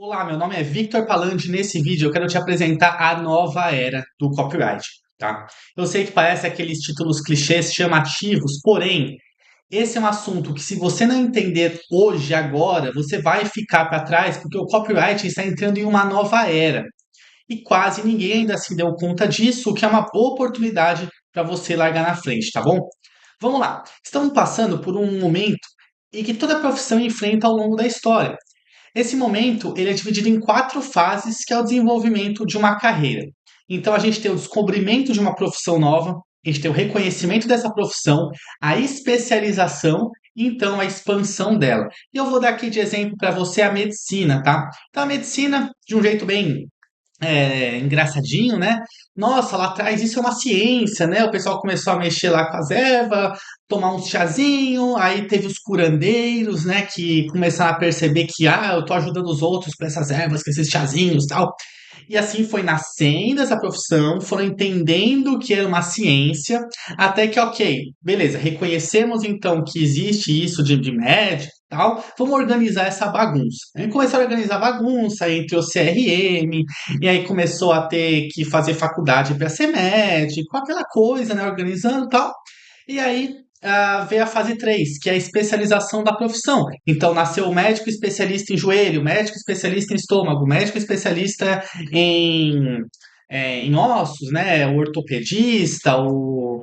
Olá, meu nome é Victor Palandi. Nesse vídeo eu quero te apresentar a nova era do copyright, tá? Eu sei que parece aqueles títulos clichês chamativos, porém, esse é um assunto que se você não entender hoje, agora, você vai ficar para trás, porque o copyright está entrando em uma nova era. E quase ninguém ainda se deu conta disso, o que é uma boa oportunidade para você largar na frente, tá bom? Vamos lá. Estamos passando por um momento em que toda profissão enfrenta ao longo da história. Esse momento ele é dividido em quatro fases, que é o desenvolvimento de uma carreira. Então a gente tem o descobrimento de uma profissão nova, a gente tem o reconhecimento dessa profissão, a especialização e então a expansão dela. E eu vou dar aqui de exemplo para você a medicina, tá? Então a medicina, de um jeito bem engraçadinho, né? Nossa, lá atrás isso é uma ciência, né? O pessoal começou a mexer lá com as ervas, tomar uns chazinho, aí teve os curandeiros, né? Que começaram a perceber que, eu tô ajudando os outros com essas ervas, com esses chazinhos e tal. E assim foi nascendo essa profissão, foram entendendo que era uma ciência, até que, ok, beleza, reconhecemos então que existe isso de médico e tal, vamos organizar essa bagunça. Aí começaram a organizar bagunça entre o CRM, e aí começou a ter que fazer faculdade para ser médico, aquela coisa, né, organizando e tal. E aí veio a fase 3, que é a especialização da profissão. Então, nasceu o médico especialista em joelho, médico especialista em estômago, médico especialista em, em ossos, né? O ortopedista, o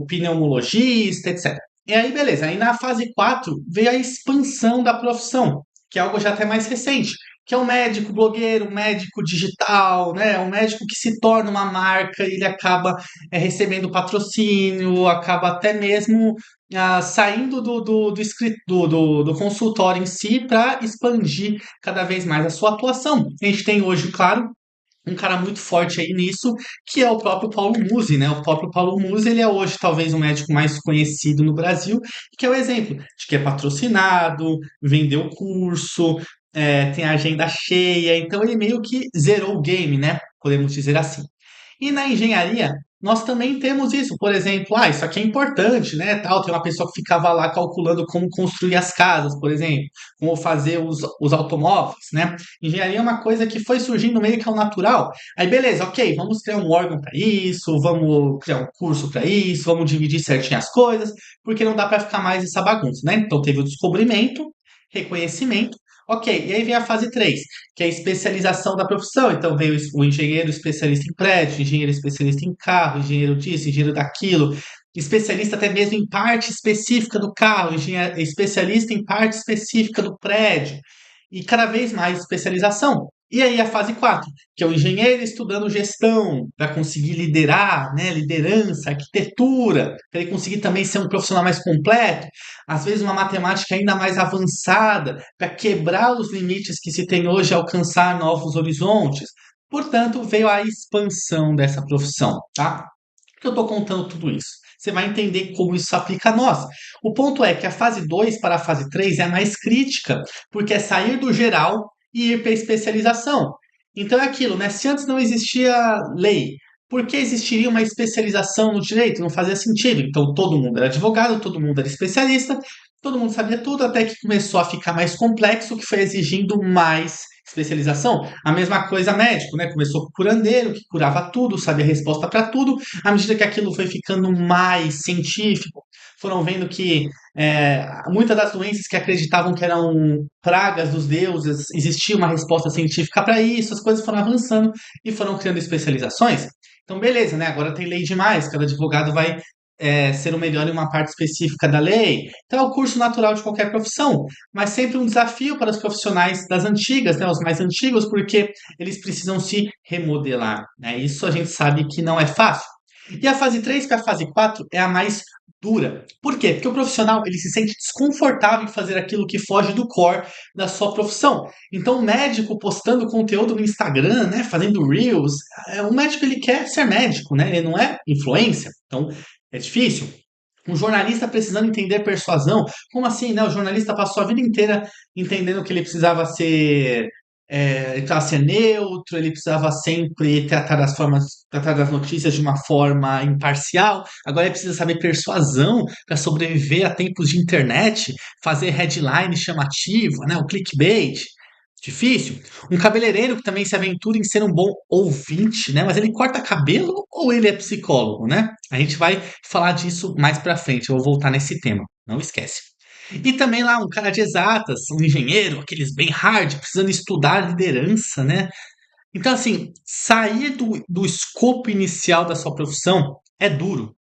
pneumologista, etc. E aí, beleza. Aí na fase 4 veio a expansão da profissão, que é algo já até mais recente, que é o médico blogueiro, o médico digital, né? O médico que se torna uma marca, ele acaba recebendo patrocínio, acaba até mesmo saindo do consultório em si para expandir cada vez mais a sua atuação. A gente tem hoje, claro, um cara muito forte aí nisso, que é o próprio Paulo Musi, né? O próprio Paulo Musi, ele é hoje talvez o médico mais conhecido no Brasil, que é o exemplo de que é patrocinado, vendeu curso, tem agenda cheia, então ele meio que zerou o game, né? Podemos dizer assim. E na engenharia, nós também temos isso, por exemplo, isso aqui é importante, né, tal, tem uma pessoa que ficava lá calculando como construir as casas, por exemplo, como fazer os automóveis, né? Engenharia é uma coisa que foi surgindo meio que ao natural. Aí beleza, ok, vamos criar um órgão para isso, vamos criar um curso para isso, vamos dividir certinho as coisas, porque não dá para ficar mais essa bagunça, né? Então teve o descobrimento, reconhecimento. Ok, e aí vem a fase 3, que é a especialização da profissão. Então veio o engenheiro especialista em prédio, engenheiro especialista em carro, engenheiro disso, engenheiro daquilo, especialista até mesmo em parte específica do carro, engenheiro, especialista em parte específica do prédio, e cada vez mais especialização. E aí a fase 4, que é o engenheiro estudando gestão, para conseguir liderar, né, liderança, arquitetura, para ele conseguir também ser um profissional mais completo, às vezes uma matemática ainda mais avançada, para quebrar os limites que se tem hoje e alcançar novos horizontes. Portanto, veio a expansão dessa profissão, tá? Por que eu estou contando tudo isso? Você vai entender como isso se aplica a nós. O ponto é que a fase 2 para a fase 3 é a mais crítica, porque é sair do geral e ir para a especialização. Então é aquilo, né? Se antes não existia lei, por que existiria uma especialização no direito? Não fazia sentido. Então todo mundo era advogado, todo mundo era especialista, todo mundo sabia tudo, até que começou a ficar mais complexo, que foi exigindo mais especialização. A mesma coisa médico, né? Começou com o curandeiro, que curava tudo, sabia a resposta para tudo. À medida que aquilo foi ficando mais científico, foram vendo que muitas das doenças que acreditavam que eram pragas dos deuses, existia uma resposta científica para isso, as coisas foram avançando e foram criando especializações. Então, beleza, né? Agora tem lei demais, cada advogado vai ser o melhor em uma parte específica da lei. Então, é o curso natural de qualquer profissão, mas sempre um desafio para os profissionais das antigas, né? Os mais antigos, porque eles precisam se remodelar, né? Isso a gente sabe que não é fácil. E a fase 3 para a fase 4 é a mais dura. Por quê? Porque o profissional ele se sente desconfortável em fazer aquilo que foge do core da sua profissão. Então, o médico postando conteúdo no Instagram, né, fazendo reels, o médico ele quer ser médico, né? Ele não é influência. Então, é difícil. Um jornalista precisando entender persuasão. Como assim, né? O jornalista passou a vida inteira entendendo que ele precisava ser ele precisava ser neutro, ele precisava sempre tratar das notícias de uma forma imparcial. Agora ele precisa saber persuasão para sobreviver a tempos de internet, fazer headline chamativa, né? O clickbait. difícil. Um cabeleireiro que também se aventura em ser um bom ouvinte, né? Mas ele corta cabelo ou ele é psicólogo, né? A gente vai falar disso mais pra frente. Eu vou voltar nesse tema. Não esquece. E também lá um cara de exatas, um engenheiro, aqueles bem hard, precisando estudar liderança, né? Então, assim, sair do escopo inicial da sua profissão é duro.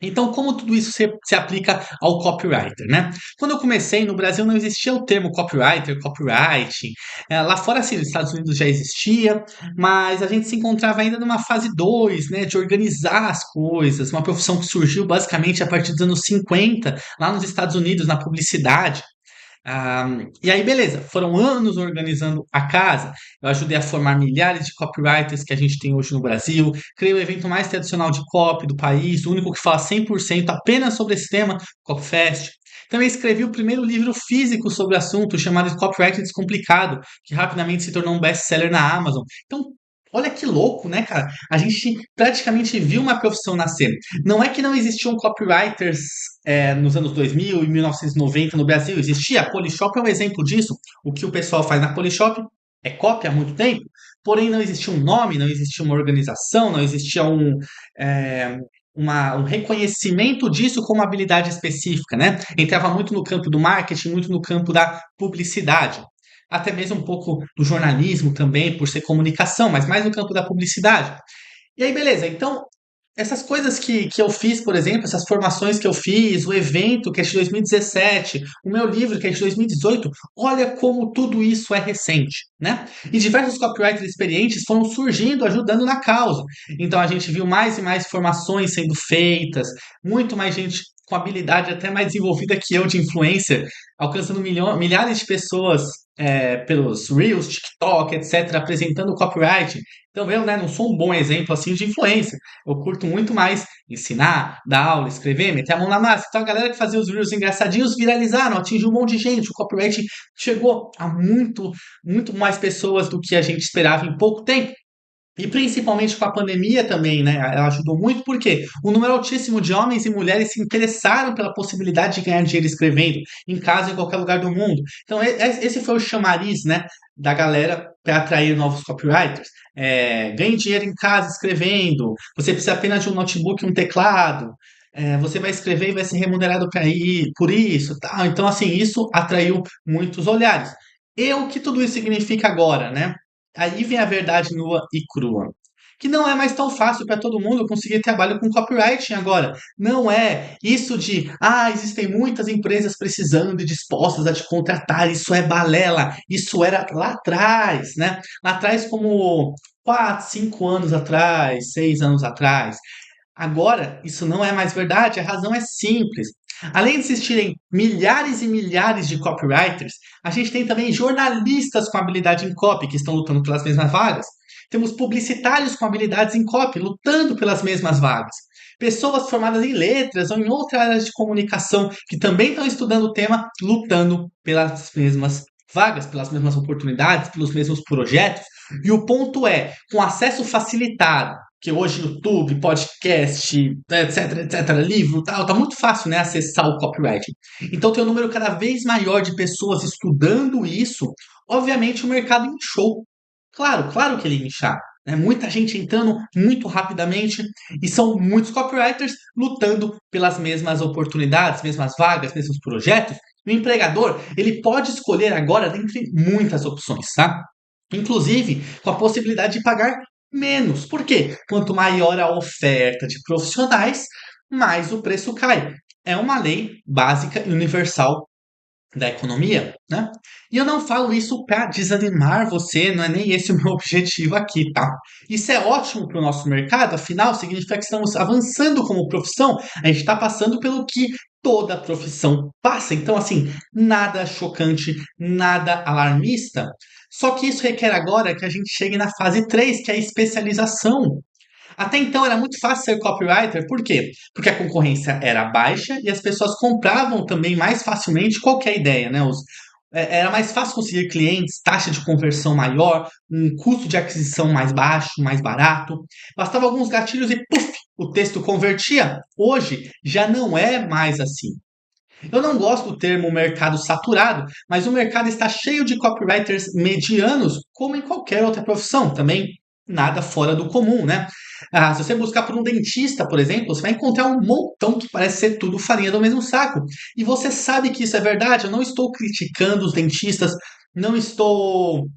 Então, como tudo isso se aplica ao copywriter, né? Quando eu comecei, no Brasil não existia o termo copywriter, copywriting. Lá fora, sim, nos Estados Unidos já existia, mas a gente se encontrava ainda numa fase 2, né? De organizar as coisas. Uma profissão que surgiu basicamente a partir dos anos 50, lá nos Estados Unidos, na publicidade. Ah, e aí, beleza, foram anos organizando a casa. Eu ajudei a formar milhares de copywriters que a gente tem hoje no Brasil. Criei o evento mais tradicional de copy do país, o único que fala 100% apenas sobre esse tema, CopyFest. Também escrevi o primeiro livro físico sobre o assunto, chamado Copywriting Descomplicado, que rapidamente se tornou um best-seller na Amazon. Então, olha que louco, né, cara? A gente praticamente viu uma profissão nascer. Não é que não existiam copywriters nos anos 2000 e 1990 no Brasil, existia. A Polishop é um exemplo disso. O que o pessoal faz na Polishop é copy há muito tempo, porém não existia um nome, não existia uma organização, não existia é, um reconhecimento disso como habilidade específica, né? Entrava muito no campo do marketing, muito no campo da publicidade. Até mesmo um pouco do jornalismo também, por ser comunicação, mas mais no campo da publicidade. E aí, beleza. Então, essas coisas que eu fiz, por exemplo, essas formações que eu fiz, o evento que é de 2017, o meu livro que é de 2018, olha como tudo isso é recente, né? E diversos copywriters experientes foram surgindo, ajudando na causa. Então a gente viu mais e mais formações sendo feitas, muito mais gente com habilidade até mais desenvolvida que eu de influencer, alcançando milhares de pessoas pelos Reels, TikTok, etc., apresentando copywriting. Então eu, né, não sou um bom exemplo assim de influencer. Eu curto muito mais ensinar, dar aula, escrever, meter a mão na massa. Então a galera que fazia os reels engraçadinhos viralizaram, atingiu um monte de gente. O copyright chegou a muito mais pessoas do que a gente esperava em pouco tempo. E principalmente com a pandemia também, né? Ela ajudou muito porque o número altíssimo de homens e mulheres se interessaram pela possibilidade de ganhar dinheiro escrevendo em casa, em qualquer lugar do mundo. Então, esse foi o chamariz, né, da galera para atrair novos copywriters. Ganhe dinheiro em casa escrevendo. Você precisa apenas de um notebook e um teclado. Você vai escrever e vai ser remunerado por isso, tá? Então, assim, isso atraiu muitos olhares. E o que tudo isso significa agora, né? Aí vem a verdade nua e crua. Que não é mais tão fácil para todo mundo conseguir trabalho com copywriting agora. Não é isso de, existem muitas empresas precisando e dispostas a te contratar. Isso é balela. Isso era lá atrás, né? Lá atrás, como 4, 5 anos atrás, 6 anos atrás. Agora, isso não é mais verdade. A razão é simples. Além de existirem milhares e milhares de copywriters, a gente tem também jornalistas com habilidade em copy que estão lutando pelas mesmas vagas. Temos publicitários com habilidades em copy lutando pelas mesmas vagas. Pessoas formadas em letras ou em outras áreas de comunicação que também estão estudando o tema, lutando pelas mesmas vagas, pelas mesmas oportunidades, pelos mesmos projetos. E o ponto é, com acesso facilitado, que hoje YouTube, podcast, etc, etc, livro, tal, tá muito fácil, né, acessar o copywriting. Então tem um número cada vez maior de pessoas estudando isso. Obviamente o mercado inchou. Claro que ele ia inchar. Né? Muita gente entrando muito rapidamente e são muitos copywriters lutando pelas mesmas oportunidades, mesmas vagas, mesmos projetos. O empregador, ele pode escolher agora dentre muitas opções, tá? Inclusive com a possibilidade de pagar menos. Por quê? Quanto maior a oferta de profissionais, mais o preço cai. É uma lei básica e universal da economia, né? E eu não falo isso para desanimar você, não é nem esse o meu objetivo aqui, tá? Isso é ótimo para o nosso mercado, afinal, significa que estamos avançando como profissão, a gente está passando pelo que toda profissão passa. Então, assim, nada chocante, nada alarmista. Só que isso requer agora que a gente chegue na fase 3, que é a especialização. Até então era muito fácil ser copywriter, por quê? Porque a concorrência era baixa e as pessoas compravam também mais facilmente qualquer ideia, né? Era mais fácil conseguir clientes, taxa de conversão maior, um custo de aquisição mais baixo, mais barato. Bastava alguns gatilhos e puf, o texto convertia. Hoje já não é mais assim. Eu não gosto do termo mercado saturado, mas o mercado está cheio de copywriters medianos, como em qualquer outra profissão, também nada fora do comum, né? Se você buscar por um dentista, por exemplo, você vai encontrar um montão que parece ser tudo farinha do mesmo saco. E você sabe que isso é verdade. Eu não estou criticando os dentistas, não estou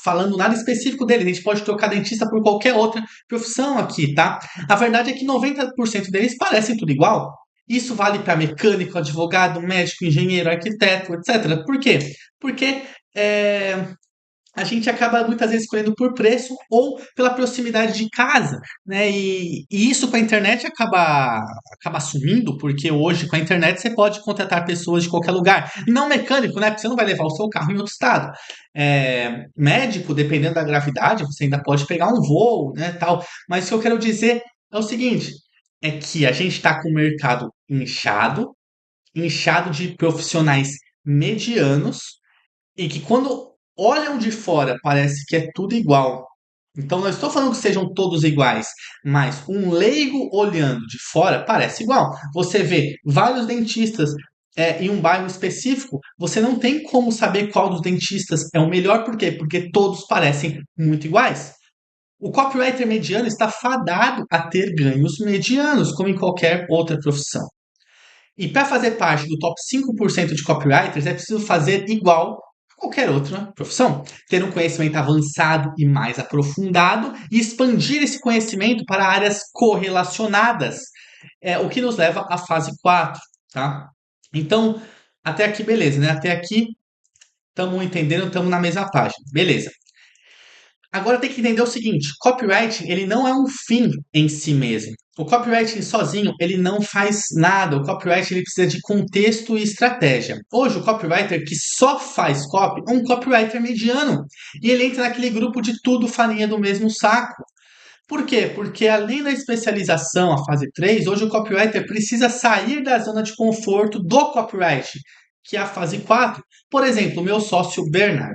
falando nada específico deles. A gente pode trocar dentista por qualquer outra profissão aqui, tá? A verdade é que 90% deles parecem tudo igual. Isso vale para mecânico, advogado, médico, engenheiro, arquiteto, etc. Por quê? Porque é, a gente acaba muitas vezes escolhendo por preço ou pela proximidade de casa, né? E isso com a internet acaba sumindo, porque hoje com a internet você pode contratar pessoas de qualquer lugar. Não mecânico, né? Porque você não vai levar o seu carro em outro estado. Médico, dependendo da gravidade, você ainda pode pegar um voo, né? Tal. Mas o que eu quero dizer é o seguinte: é que a gente está com o mercado inchado de profissionais medianos e que quando olham de fora parece que é tudo igual. Então não estou falando que sejam todos iguais, mas um leigo olhando de fora parece igual. Você vê vários dentistas em um bairro específico, você não tem como saber qual dos dentistas é o melhor, por quê? Porque todos parecem muito iguais. O copywriter mediano está fadado a ter ganhos medianos, como em qualquer outra profissão. E para fazer parte do top 5% de copywriters, é preciso fazer igual a qualquer outra profissão. Ter um conhecimento avançado e mais aprofundado e expandir esse conhecimento para áreas correlacionadas. O que nos leva à fase 4, tá? Então, até aqui, beleza, né? Até aqui, estamos entendendo, estamos na mesma página. Beleza. Agora tem que entender o seguinte, copywriting, ele não é um fim em si mesmo. O copywriting sozinho, ele não faz nada. O copywriting, ele precisa de contexto e estratégia. Hoje, o copywriter que só faz copy é um copywriter mediano. E ele entra naquele grupo de tudo farinha do mesmo saco. Por quê? Porque além da especialização, a fase 3, hoje o copywriter precisa sair da zona de conforto do copywriting, que é a fase 4. Por exemplo, o meu sócio Bernard.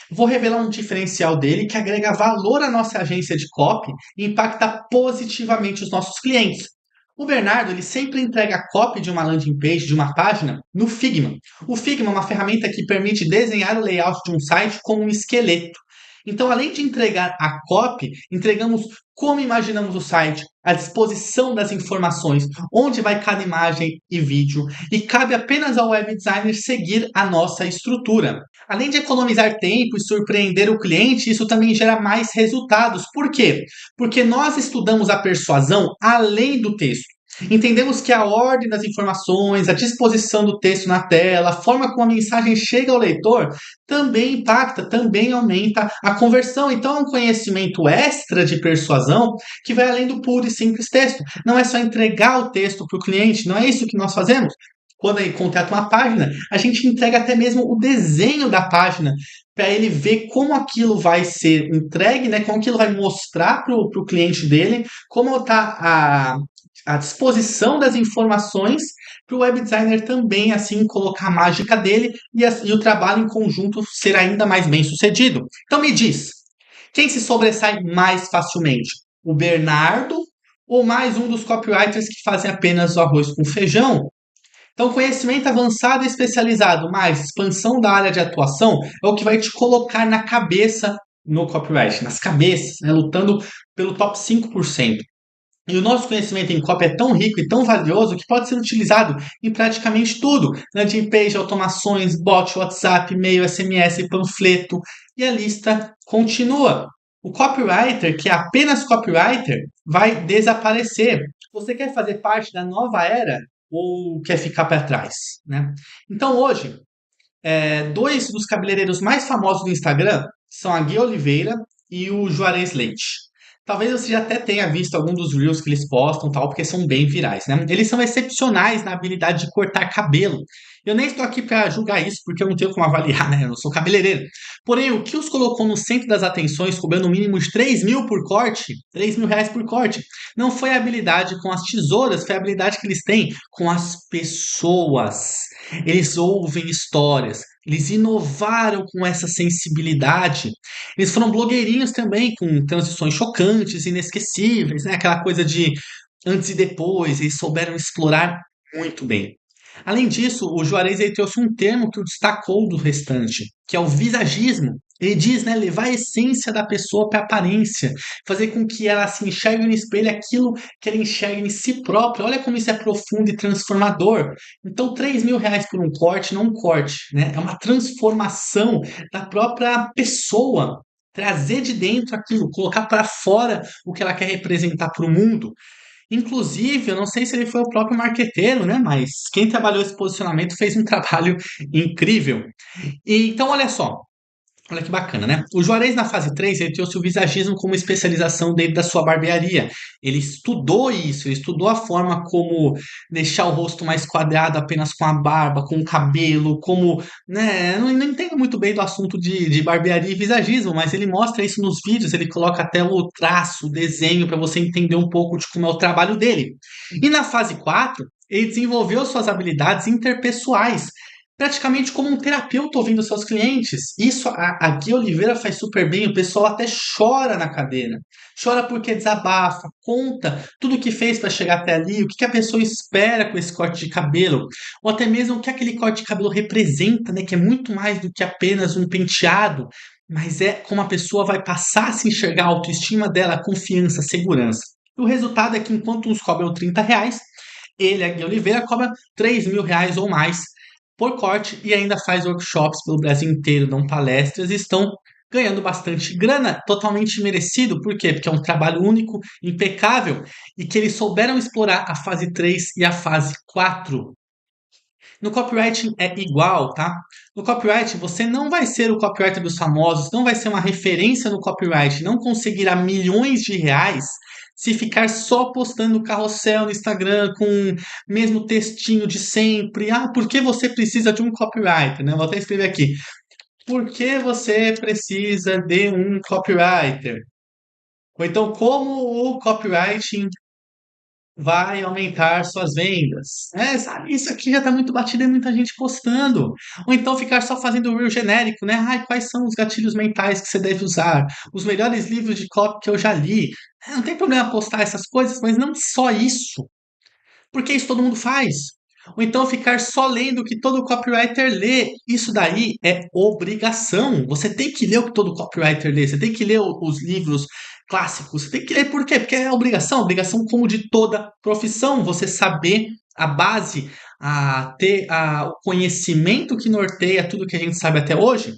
Vou revelar um diferencial dele que agrega valor à nossa agência de copy e impacta positivamente os nossos clientes. O Bernardo ele sempre entrega a copy de uma landing page, de uma página, no Figma. O Figma é uma ferramenta que permite desenhar o layout de um site como um esqueleto. Então, além de entregar a copy, entregamos como imaginamos o site, a disposição das informações, onde vai cada imagem e vídeo, e cabe apenas ao web designer seguir a nossa estrutura. Além de economizar tempo e surpreender o cliente, isso também gera mais resultados. Por quê? Porque nós estudamos a persuasão além do texto. Entendemos que a ordem das informações, a disposição do texto na tela, a forma como a mensagem chega ao leitor também impacta, também aumenta a conversão. Então é um conhecimento extra de persuasão que vai além do puro e simples texto. Não é só entregar o texto para o cliente, não é isso que nós fazemos. Quando ele contrata uma página, a gente entrega até mesmo o desenho da página para ele ver como aquilo vai ser entregue, né? Como aquilo vai mostrar para o cliente dele, como está a disposição das informações para o web designer também assim colocar a mágica dele e o trabalho em conjunto ser ainda mais bem sucedido. Então me diz, quem se sobressai mais facilmente? O Bernardo ou mais um dos copywriters que fazem apenas o arroz com feijão? Então, conhecimento avançado e especializado, mais expansão da área de atuação, é o que vai te colocar na cabeça no copyright, nas cabeças, né, lutando pelo top 5%. E o nosso conhecimento em copy é tão rico e tão valioso que pode ser utilizado em praticamente tudo. Landing page, automações, bot, WhatsApp, e-mail, SMS, panfleto. E a lista continua. O copywriter, que é apenas copywriter, vai desaparecer. Você quer fazer parte da nova era ou quer ficar para trás? Né? Então hoje, dois dos cabeleireiros mais famosos do Instagram são a Gui Oliveira e o Juarez Leite. Talvez você já até tenha visto algum dos reels que eles postam, tal, porque são bem virais, né? Eles são excepcionais na habilidade de cortar cabelo. Eu nem estou aqui para julgar isso, porque eu não tenho como avaliar, né? Eu não sou cabeleireiro. Porém, o que os colocou no centro das atenções, cobrando um mínimo de 3 mil por corte, 3 mil reais por corte, não foi a habilidade com as tesouras, foi a habilidade que eles têm com as pessoas. Eles ouvem histórias, eles inovaram com essa sensibilidade. Eles foram blogueirinhos também, com transições chocantes, inesquecíveis, né? Aquela coisa de antes e depois, eles souberam explorar muito bem. Além disso, o Juarez ele trouxe um termo que o destacou do restante, que é o visagismo. Ele diz, né, levar a essência da pessoa para a aparência, fazer com que ela se enxergue no espelho aquilo que ela enxerga em si própria. Olha como isso é profundo e transformador. Então, R$ 3.000 por um corte, não um corte, né? É uma transformação da própria pessoa. Trazer de dentro aquilo, colocar para fora o que ela quer representar para o mundo. Inclusive, eu não sei se ele foi o próprio marqueteiro, né? Mas quem trabalhou esse posicionamento fez um trabalho incrível. E, então, olha só, olha que bacana, né? O Juarez, na fase 3 ele trouxe o visagismo como especialização dentro da sua barbearia. Ele estudou isso, ele estudou a forma como deixar o rosto mais quadrado apenas com a barba, com o cabelo, como, né? Eu não entendo muito bem do assunto de barbearia e visagismo, mas ele mostra isso nos vídeos, ele coloca até o traço, o desenho, para você entender um pouco de como é o trabalho dele. E na fase 4 ele desenvolveu suas habilidades interpessoais, praticamente como um terapeuta ouvindo seus clientes. Isso a Gui Oliveira faz super bem, o pessoal até chora na cadeira. Chora porque desabafa, conta tudo o que fez para chegar até ali, o que a pessoa espera com esse corte de cabelo, ou até mesmo o que aquele corte de cabelo representa, né, que é muito mais do que apenas um penteado, mas é como a pessoa vai passar a se enxergar, a autoestima dela, a confiança, a segurança. E o resultado é que enquanto uns cobram R$ 30, ele, a Gui Oliveira, cobra R$ 3.000 ou mais por corte e ainda faz workshops pelo Brasil inteiro, dão palestras e estão ganhando bastante grana, totalmente merecido. Por quê? Porque é um trabalho único, impecável e que eles souberam explorar a fase 3 e a fase 4. No copywriting é igual, tá? No copywriting você não vai ser o copywriter dos famosos, não vai ser uma referência no copywriting, não conseguirá milhões de reais se ficar só postando carrossel no Instagram com o mesmo textinho de sempre. Ah, por que você precisa de um copywriter, né? Vou até escrever aqui. Por que você precisa de um copywriter? Ou então, como o copywriting vai aumentar suas vendas. É, sabe, isso aqui já está muito batido e muita gente postando. Ou então ficar só fazendo o reel genérico, né? Ai, quais são os gatilhos mentais que você deve usar? Os melhores livros de copy que eu já li. É, não tem problema postar essas coisas, mas não só isso. Porque isso todo mundo faz. Ou então ficar só lendo o que todo copywriter lê. Isso daí é obrigação. Você tem que ler o que todo copywriter lê. Você tem que ler os livros clássicos. Você tem que ler por quê? Porque é obrigação. Obrigação como de toda profissão. Você saber a base, o conhecimento que norteia tudo que a gente sabe até hoje.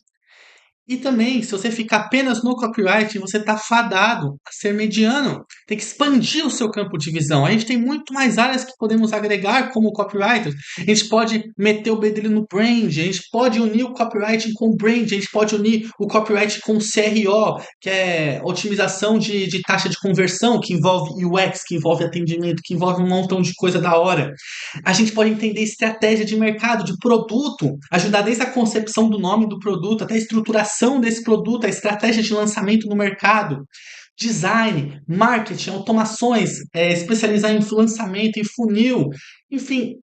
E também, se você ficar apenas no copywriting, você está fadado a ser mediano. Tem que expandir o seu campo de visão. A gente tem muito mais áreas que podemos agregar como copywriters. A gente pode meter o bedelho no brand, a gente pode unir o copywriting com o brand, a gente pode unir o copywriting com o CRO, que é otimização de taxa de conversão, que envolve UX, que envolve atendimento, que envolve um montão de coisa da hora. A gente pode entender estratégia de mercado, de produto, ajudar desde a concepção do nome do produto até a estruturação desse produto, a estratégia de lançamento no mercado, design, marketing, automações, especializar em lançamento e funil, enfim.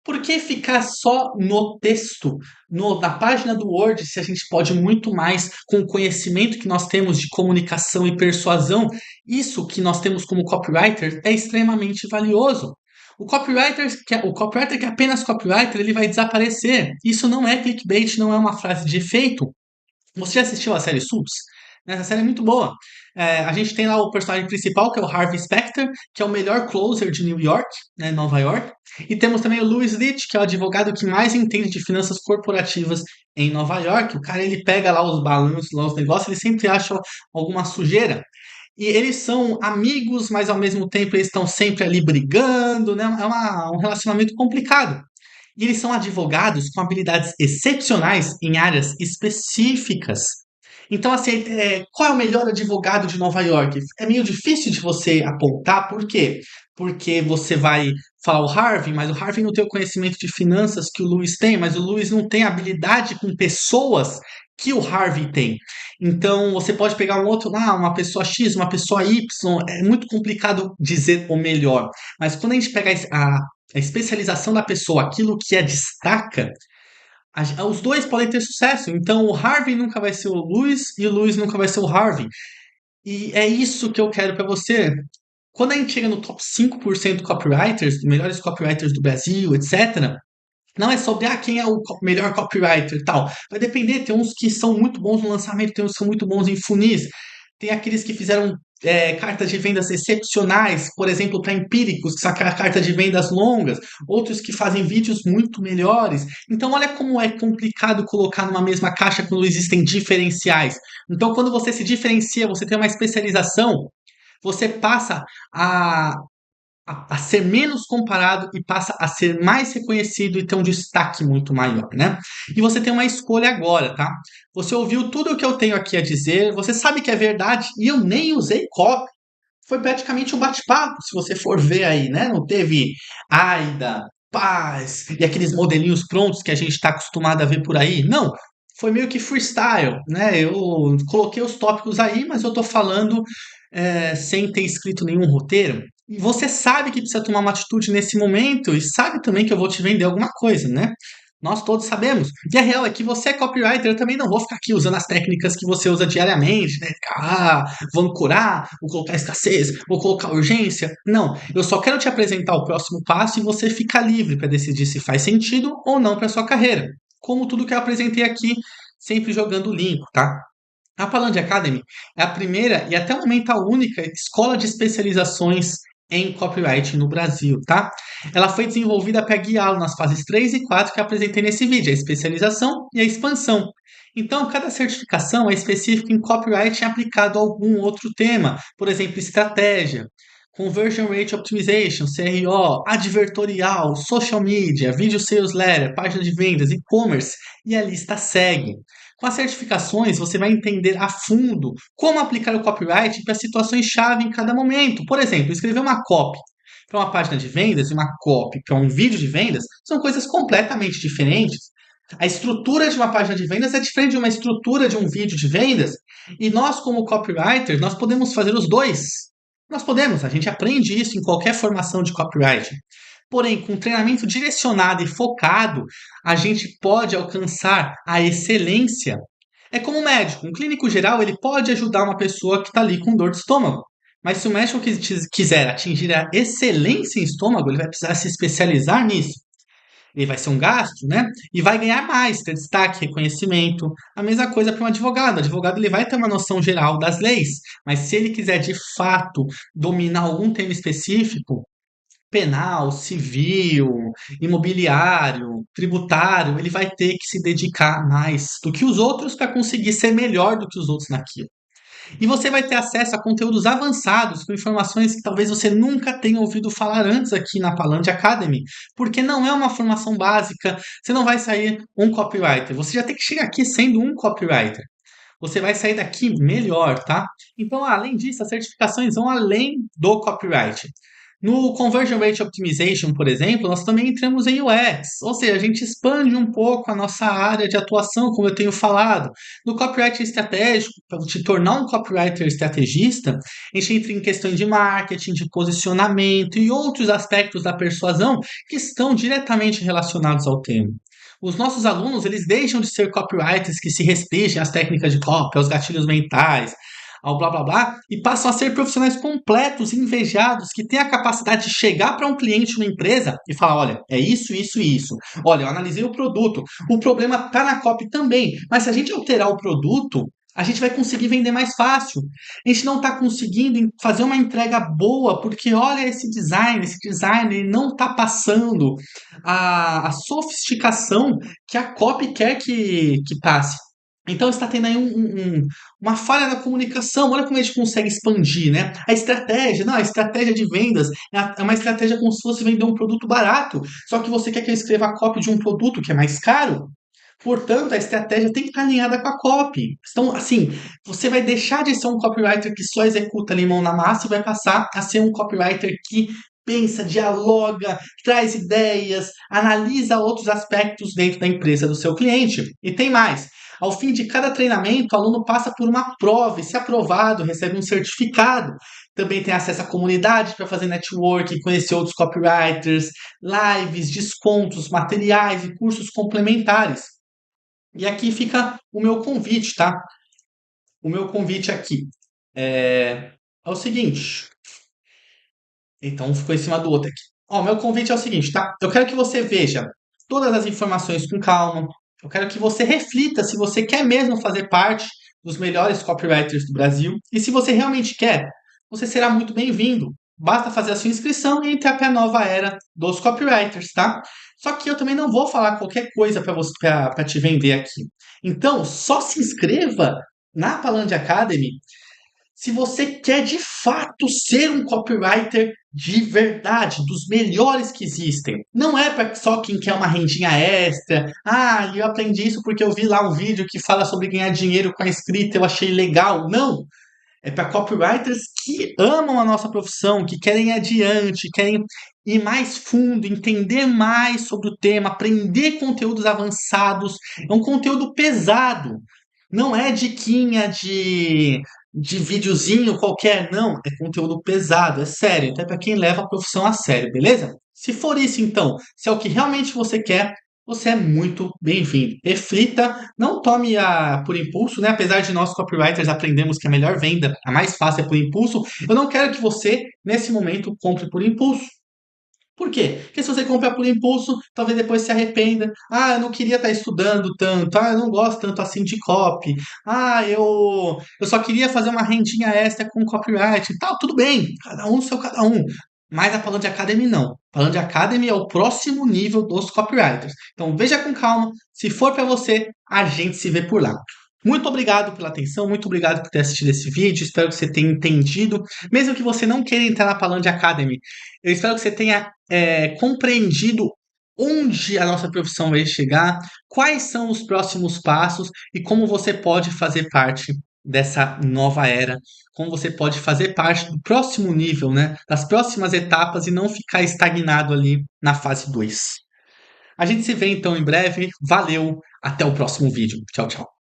Por que ficar só no texto, na página do Word, se a gente pode muito mais com o conhecimento que nós temos de comunicação e persuasão? Isso que nós temos como copywriter é extremamente valioso. O copywriter que é apenas copywriter, ele vai desaparecer. Isso não é clickbait, não é uma frase de efeito. Você já assistiu a série Suits? Essa série é muito boa. A gente tem lá o personagem principal, que é o Harvey Specter, que é o melhor closer de New York, né, Nova York. E temos também o Louis Litt, que é o advogado que mais entende de finanças corporativas em Nova York. O cara, ele pega lá os balanços, lá os negócios, ele sempre acha alguma sujeira. E eles são amigos, mas ao mesmo tempo eles estão sempre ali brigando, né? Um relacionamento complicado. E eles são advogados com habilidades excepcionais em áreas específicas. Então, assim, qual é o melhor advogado de Nova York? É meio difícil de você apontar, por quê? Porque você vai falar o Harvey, mas o Harvey não tem o conhecimento de finanças que o Lewis tem, mas o Lewis não tem habilidade com pessoas que o Harvey tem. Então, você pode pegar um outro lá, uma pessoa X, uma pessoa Y, é muito complicado dizer o melhor. Mas quando a gente pega a especialização da pessoa, aquilo que a destaca, os dois podem ter sucesso. Então o Harvey nunca vai ser o Lewis e o Lewis nunca vai ser o Harvey. E é isso que eu quero para você. Quando a gente chega no top 5% copywriters, melhores copywriters do Brasil, etc., Não é sobre quem é o melhor copywriter e tal. Vai depender, tem uns que são muito bons no lançamento, tem uns que são muito bons em funis, tem aqueles que fizeram cartas de vendas excepcionais, por exemplo, para empíricos, que são cartas de vendas longas, outros que fazem vídeos muito melhores. Então, olha como é complicado colocar numa mesma caixa quando existem diferenciais. Então, quando você se diferencia, você tem uma especialização, você passa a a ser menos comparado e passa a ser mais reconhecido e ter um destaque muito maior, né? E você tem uma escolha agora, tá? Você ouviu tudo o que eu tenho aqui a dizer, você sabe que é verdade e eu nem usei copy. Foi praticamente um bate-papo, se você for ver aí, né? Não teve AIDA, paz e aqueles modelinhos prontos que a gente está acostumado a ver por aí. Não, foi meio que freestyle, né? Eu coloquei os tópicos aí, mas eu tô falando sem ter escrito nenhum roteiro. E você sabe que precisa tomar uma atitude nesse momento e sabe também que eu vou te vender alguma coisa, né? Nós todos sabemos. E a real é que você é copywriter, eu também não vou ficar aqui usando as técnicas que você usa diariamente, né? Vou ancorar, vou colocar escassez, vou colocar urgência. Não, eu só quero te apresentar o próximo passo e você fica livre para decidir se faz sentido ou não para sua carreira. Como tudo que eu apresentei aqui, sempre jogando o link, tá? A Palantir Academy é a primeira e até o momento a única escola de especializações em copyright no Brasil, tá? Ela foi desenvolvida para guiá-lo nas fases 3 e 4 que eu apresentei nesse vídeo, a especialização e a expansão. Então, cada certificação é específica em copyright e aplicado a algum outro tema, por exemplo, estratégia, Conversion Rate Optimization, CRO, advertorial, social media, video sales letter, página de vendas, e-commerce, e a lista segue. Com as certificações, você vai entender a fundo como aplicar o copyright para situações-chave em cada momento. Por exemplo, escrever uma copy para uma página de vendas e uma copy para um vídeo de vendas são coisas completamente diferentes. A estrutura de uma página de vendas é diferente de uma estrutura de um vídeo de vendas. E nós, como copywriters, nós podemos fazer os dois. Nós podemos, a gente aprende isso em qualquer formação de copywriting. Porém, com treinamento direcionado e focado, a gente pode alcançar a excelência. É como um médico, um clínico geral, ele pode ajudar uma pessoa que está ali com dor de estômago. Mas se o médico quiser atingir a excelência em estômago, ele vai precisar se especializar nisso. Ele vai ser um gasto, né? E vai ganhar mais, ter destaque, reconhecimento. A mesma coisa para um advogado. O advogado ele vai ter uma noção geral das leis, mas se ele quiser de fato dominar algum tema específico, penal, civil, imobiliário, tributário, ele vai ter que se dedicar mais do que os outros para conseguir ser melhor do que os outros naquilo. E você vai ter acesso a conteúdos avançados com informações que talvez você nunca tenha ouvido falar antes aqui na Palantir Academy, porque não é uma formação básica, você não vai sair um copywriter, você já tem que chegar aqui sendo um copywriter. Você vai sair daqui melhor, tá? Então, além disso, as certificações vão além do copyright. No Conversion Rate Optimization, por exemplo, nós também entramos em UX, ou seja, a gente expande um pouco a nossa área de atuação, como eu tenho falado. No copyright estratégico, para te tornar um copywriter estrategista, a gente entra em questões de marketing, de posicionamento e outros aspectos da persuasão que estão diretamente relacionados ao tema. Os nossos alunos, eles deixam de ser copywriters que se restringem às técnicas de copy, aos gatilhos mentais, ao blá blá blá, e passam a ser profissionais completos, invejados, que têm a capacidade de chegar para um cliente, uma empresa, e falar: olha, é isso, isso e isso. Olha, eu analisei o produto, o problema está na copy também, mas se a gente alterar o produto, a gente vai conseguir vender mais fácil. A gente não está conseguindo fazer uma entrega boa, porque olha esse design ele não está passando a sofisticação que a copy quer que passe. Então está tendo aí uma falha na comunicação. Olha como a gente consegue expandir, né? A estratégia, não, a estratégia de vendas é uma estratégia como se fosse vender um produto barato. Só que você quer que eu escreva a copy de um produto que é mais caro. Portanto, a estratégia tem que estar alinhada com a copy. Então, assim, você vai deixar de ser um copywriter que só executa limão na massa e vai passar a ser um copywriter que pensa, dialoga, traz ideias, analisa outros aspectos dentro da empresa do seu cliente. E tem mais. Ao fim de cada treinamento, o aluno passa por uma prova e, se aprovado, recebe um certificado. Também tem acesso à comunidade para fazer network, conhecer outros copywriters, lives, descontos, materiais e cursos complementares. E aqui fica o meu convite, tá? O meu convite aqui é o seguinte. Então, um ficou em cima do outro aqui. Ó, meu convite é o seguinte, tá? Eu quero que você veja todas as informações com calma. Eu quero que você reflita se você quer mesmo fazer parte dos melhores copywriters do Brasil. E se você realmente quer, você será muito bem-vindo. Basta fazer a sua inscrição e entrar para a nova era dos copywriters, tá? Só que eu também não vou falar qualquer coisa para você para te vender aqui. Então, só se inscreva na Palantir Academy se você quer de fato ser um copywriter de verdade, dos melhores que existem. Não é para só quem quer uma rendinha extra. Ah, eu aprendi isso porque eu vi lá um vídeo que fala sobre ganhar dinheiro com a escrita, eu achei legal. Não! É para copywriters que amam a nossa profissão, que querem ir adiante, querem ir mais fundo, entender mais sobre o tema, aprender conteúdos avançados. É um conteúdo pesado. Não é diquinha de videozinho qualquer, não. É conteúdo pesado, é sério. Até para quem leva a profissão a sério, beleza? Se for isso, então, se é o que realmente você quer, você é muito bem-vindo. Reflita, não tome por impulso, né? Apesar de nós copywriters aprendemos que a melhor venda, a mais fácil é por impulso, eu não quero que você, nesse momento, compre por impulso. Por quê? Porque se você comprar por impulso, talvez depois se arrependa. Ah, eu não queria estar estudando tanto. Ah, eu não gosto tanto assim de copy. Ah, eu só queria fazer uma rendinha extra com copyright e tal. Tudo bem, cada um seu cada um. Mas a Palantir Academy não. Palantir Academy é o próximo nível dos copywriters. Então veja com calma. Se for para você, a gente se vê por lá. Muito obrigado pela atenção, muito obrigado por ter assistido esse vídeo. Espero que você tenha entendido. Mesmo que você não queira entrar na Palantir Academy, eu espero que você tenha compreendido onde a nossa profissão vai chegar, quais são os próximos passos e como você pode fazer parte dessa nova era, como você pode fazer parte do próximo nível, né, das próximas etapas e não ficar estagnado ali na fase 2. A gente se vê então em breve. Valeu, até o próximo vídeo. Tchau, tchau.